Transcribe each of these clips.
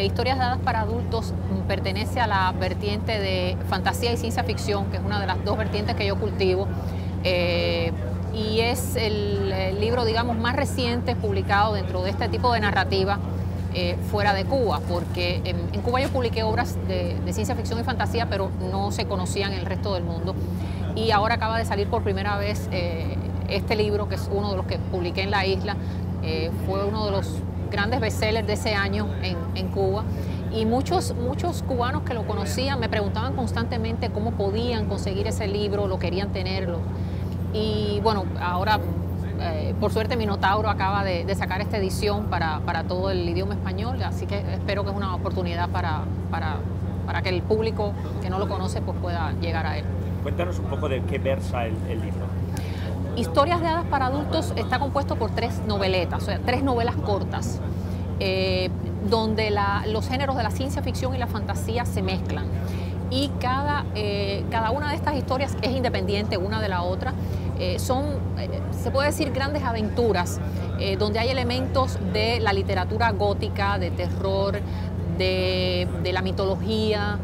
Historias de Hadas para Adultos pertenece a la vertiente de fantasía y ciencia ficción, que es una de las dos vertientes que yo cultivo. Y es el libro, digamos, más reciente publicado dentro de este tipo de narrativa fuera de Cuba, porque en Cuba yo publiqué obras de ciencia ficción y fantasía, pero no se conocían en el resto del mundo. Y ahora acaba de salir por primera vez este libro, que es uno de los que publiqué en la isla. Fue uno de los grandes bestsellers de ese año en Cuba. Y muchos cubanos que lo conocían me preguntaban constantemente cómo podían conseguir ese libro, lo querían tenerlo. Y bueno, ahora por suerte Minotauro acaba de sacar esta edición para todo el idioma español, así que espero que es una oportunidad para que el público que no lo conoce pues pueda llegar a él. Cuéntanos un poco de qué versa el libro. Historias de Hadas para Adultos está compuesto por 3 noveletas, o sea, 3 novelas cortas, donde los géneros de la ciencia ficción y la fantasía se mezclan. Y cada una de estas historias es independiente una de la otra. Se puede decir, grandes aventuras, donde hay elementos de la literatura gótica, de terror, de la mitología,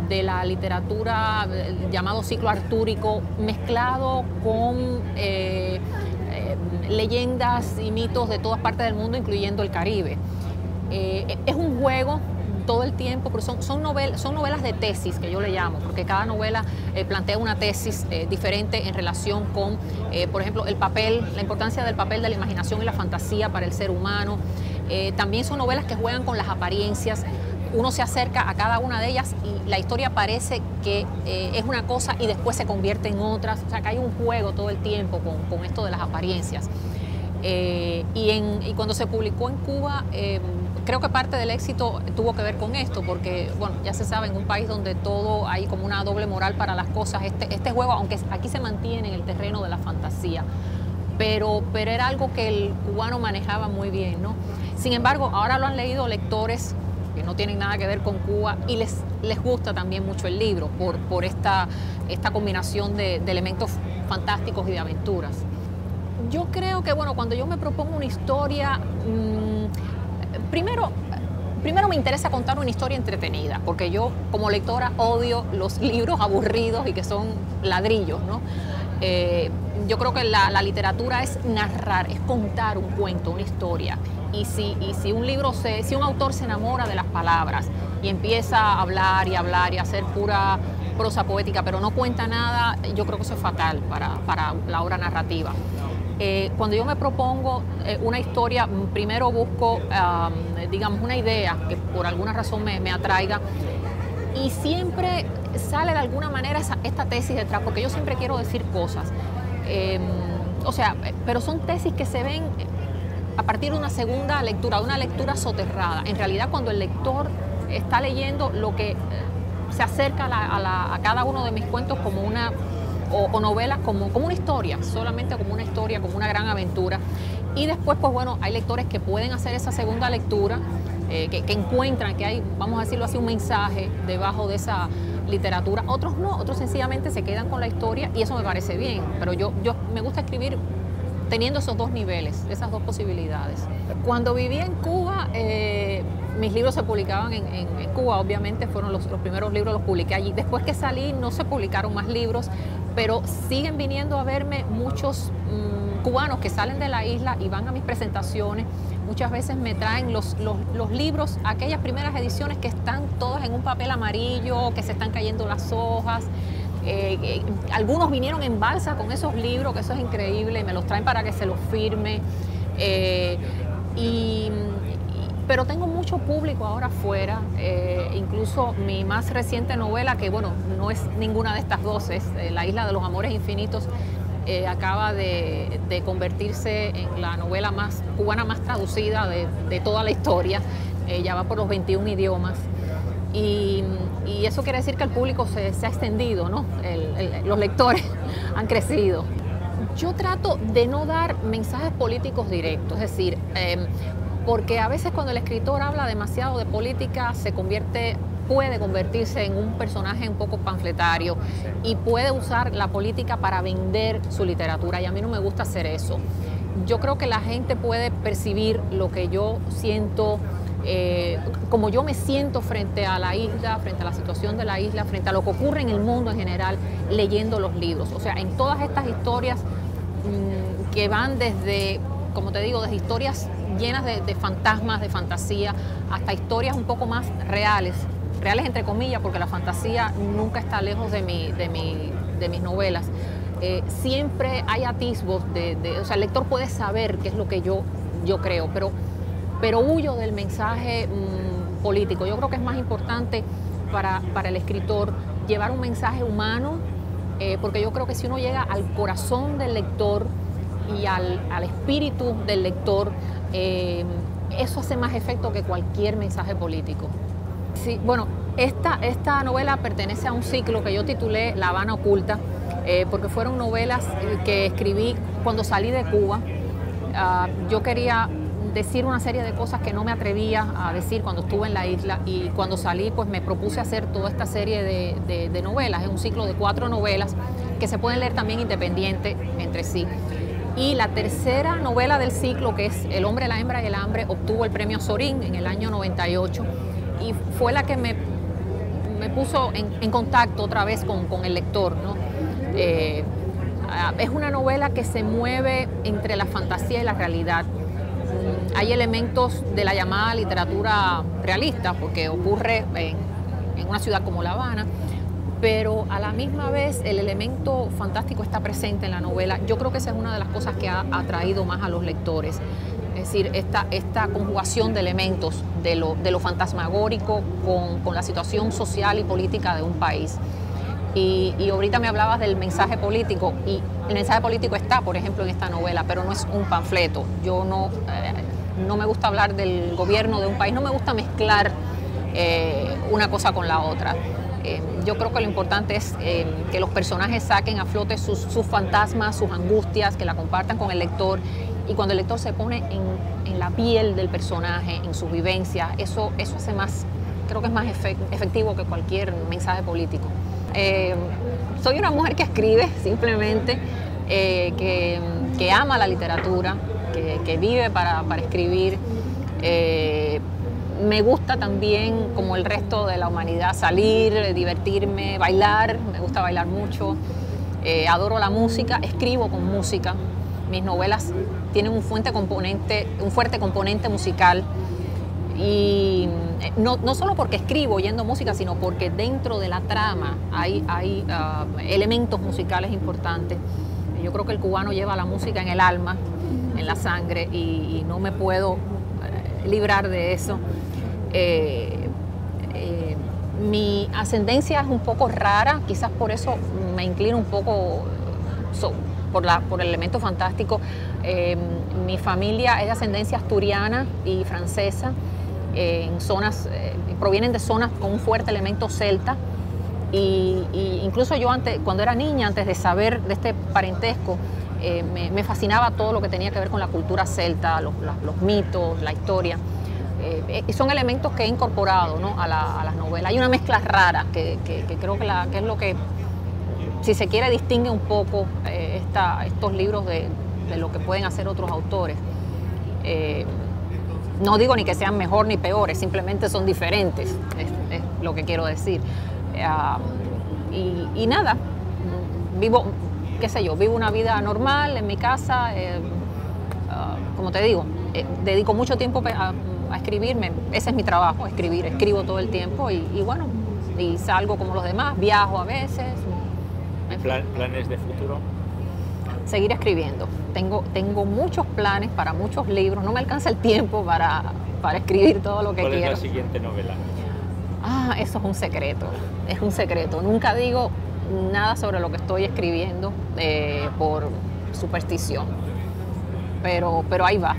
de la literatura llamado ciclo artúrico, mezclado con leyendas y mitos de todas partes del mundo, incluyendo el Caribe. Es un juego todo el tiempo, pero son novelas de tesis, que yo le llamo, porque cada novela plantea una tesis diferente en relación con, por ejemplo, la importancia del papel de la imaginación y la fantasía para el ser humano. También son novelas que juegan con las apariencias. Uno se acerca a cada una de ellas y la historia parece que es una cosa y después se convierte en otras. O sea, que hay un juego todo el tiempo con esto de las apariencias. Y cuando se publicó en Cuba, creo que parte del éxito tuvo que ver con esto, porque, bueno, ya se sabe, en un país donde todo hay como una doble moral para las cosas, este juego, aunque aquí se mantiene en el terreno de la fantasía, pero era algo que el cubano manejaba muy bien, ¿no? Sin embargo, ahora lo han leído lectores que no tienen nada que ver con Cuba y les gusta también mucho el libro por esta combinación de elementos fantásticos y de aventuras. Yo creo que, bueno, cuando yo me propongo una historia, primero me interesa contar una historia entretenida, porque yo como lectora odio los libros aburridos y que son ladrillos, ¿no? Yo creo que la literatura es narrar, es contar un cuento, una historia. Y si un autor se enamora de las palabras y empieza a hablar y a hacer pura prosa poética, pero no cuenta nada, yo creo que eso es fatal para la obra narrativa. Cuando yo me propongo una historia, primero busco, digamos, una idea que por alguna razón me atraiga, y siempre sale de alguna manera esta tesis detrás, porque yo siempre quiero decir cosas. Pero son tesis que se ven a partir de una segunda lectura, de una lectura soterrada. En realidad, cuando el lector está leyendo, lo que se acerca a cada uno de mis cuentos como o novelas como una historia, solamente como una historia, como una gran aventura. Y después, pues bueno, hay lectores que pueden hacer esa segunda lectura, que encuentran que hay, vamos a decirlo así, un mensaje debajo de esa literatura. Otros no, otros sencillamente se quedan con la historia y eso me parece bien. Pero yo me gusta escribir teniendo esos dos niveles, esas dos posibilidades. Cuando vivía en Cuba, mis libros se publicaban en Cuba, obviamente fueron los primeros libros, los publiqué allí. Después que salí no se publicaron más libros, pero siguen viniendo a verme muchos cubanos que salen de la isla y van a mis presentaciones. Muchas veces me traen los libros, aquellas primeras ediciones que están todas en un papel amarillo, que se están cayendo las hojas. Algunos vinieron en balsa con esos libros, que eso es increíble, me los traen para que se los firme. Pero tengo mucho público ahora afuera, incluso mi más reciente novela, que bueno, no es ninguna de estas dos, es La Isla de los Amores Infinitos, acaba de convertirse en la novela cubana más traducida de toda la historia, ya va por los 21 idiomas. Y eso quiere decir que el público se ha extendido, ¿no? Los lectores han crecido. Yo trato de no dar mensajes políticos directos, es decir, porque a veces cuando el escritor habla demasiado de política puede convertirse en un personaje un poco panfletario y puede usar la política para vender su literatura, y a mí no me gusta hacer eso. Yo creo que la gente puede percibir lo que yo siento como yo me siento frente a la isla, frente a la situación de la isla, frente a lo que ocurre en el mundo en general, leyendo los libros. O sea, en todas estas historias que van desde, como te digo, desde historias llenas de fantasmas, de fantasía, hasta historias un poco más reales entre comillas, porque la fantasía nunca está lejos de mis novelas. Siempre hay atisbos o sea, el lector puede saber qué es lo que yo creo, pero huyo del mensaje político. Yo creo que es más importante para el escritor llevar un mensaje humano, porque yo creo que si uno llega al corazón del lector y al espíritu del lector, eso hace más efecto que cualquier mensaje político. Sí, bueno, esta novela pertenece a un ciclo que yo titulé La Habana Oculta, porque fueron novelas que escribí cuando salí de Cuba. Yo quería decir una serie de cosas que no me atrevía a decir cuando estuve en la isla, y cuando salí pues me propuse hacer toda esta serie de novelas. Es un ciclo de 4 novelas que se pueden leer también independiente entre sí. Y la tercera novela del ciclo, que es El hombre, la hembra y el hambre, obtuvo el premio Zorín en el año 98 y fue la que me puso en contacto otra vez con el lector, ¿no? Es una novela que se mueve entre la fantasía y la realidad. Hay elementos de la llamada literatura realista, porque ocurre en una ciudad como La Habana, pero a la misma vez el elemento fantástico está presente en la novela. Yo creo que esa es una de las cosas que ha atraído más a los lectores. Es decir, esta conjugación de elementos de lo fantasmagórico con la situación social y política de un país. Y ahorita me hablabas del mensaje político, y el mensaje político está, por ejemplo, en esta novela, pero no es un panfleto. Yo no me gusta hablar del gobierno de un país, no me gusta mezclar una cosa con la otra. Yo creo que lo importante es que los personajes saquen a flote sus fantasmas, sus angustias, que la compartan con el lector, y cuando el lector se pone en la piel del personaje, en sus vivencias, eso hace más, creo que es más efectivo que cualquier mensaje político. Soy una mujer que escribe, simplemente, que ama la literatura, que vive para escribir. Me gusta también, como el resto de la humanidad, salir, divertirme, bailar. Me gusta bailar mucho. Adoro la música, escribo con música. Mis novelas tienen un fuerte componente musical. Y no solo porque escribo oyendo música, sino porque dentro de la trama hay elementos musicales importantes. Yo creo que el cubano lleva la música en el alma, en la sangre, y no me puedo librar de eso. Mi ascendencia es un poco rara, quizás por eso me inclino un poco por el elemento fantástico. Mi familia es de ascendencia asturiana y francesa. Provienen de zonas con un fuerte elemento celta, y incluso yo cuando era niña, antes de saber de este parentesco, me fascinaba todo lo que tenía que ver con la cultura celta, los mitos, la historia. Son elementos que he incorporado, ¿no?, a las novelas. Hay una mezcla rara que creo que es lo que, si se quiere, distingue un poco estos libros de lo que pueden hacer otros autores. No digo ni que sean mejor ni peores, simplemente son diferentes, es lo que quiero decir. Y nada, vivo una vida normal en mi casa. Como te digo, dedico mucho tiempo a escribirme. Ese es mi trabajo, escribo todo el tiempo, y bueno, y salgo como los demás, viajo a veces. ¿Planes de futuro? Seguir escribiendo. Tengo muchos planes para muchos libros, no me alcanza el tiempo para escribir todo lo que quiero. ¿Cuál es la siguiente novela? Eso es un secreto. Nunca digo nada sobre lo que estoy escribiendo por superstición, pero ahí va.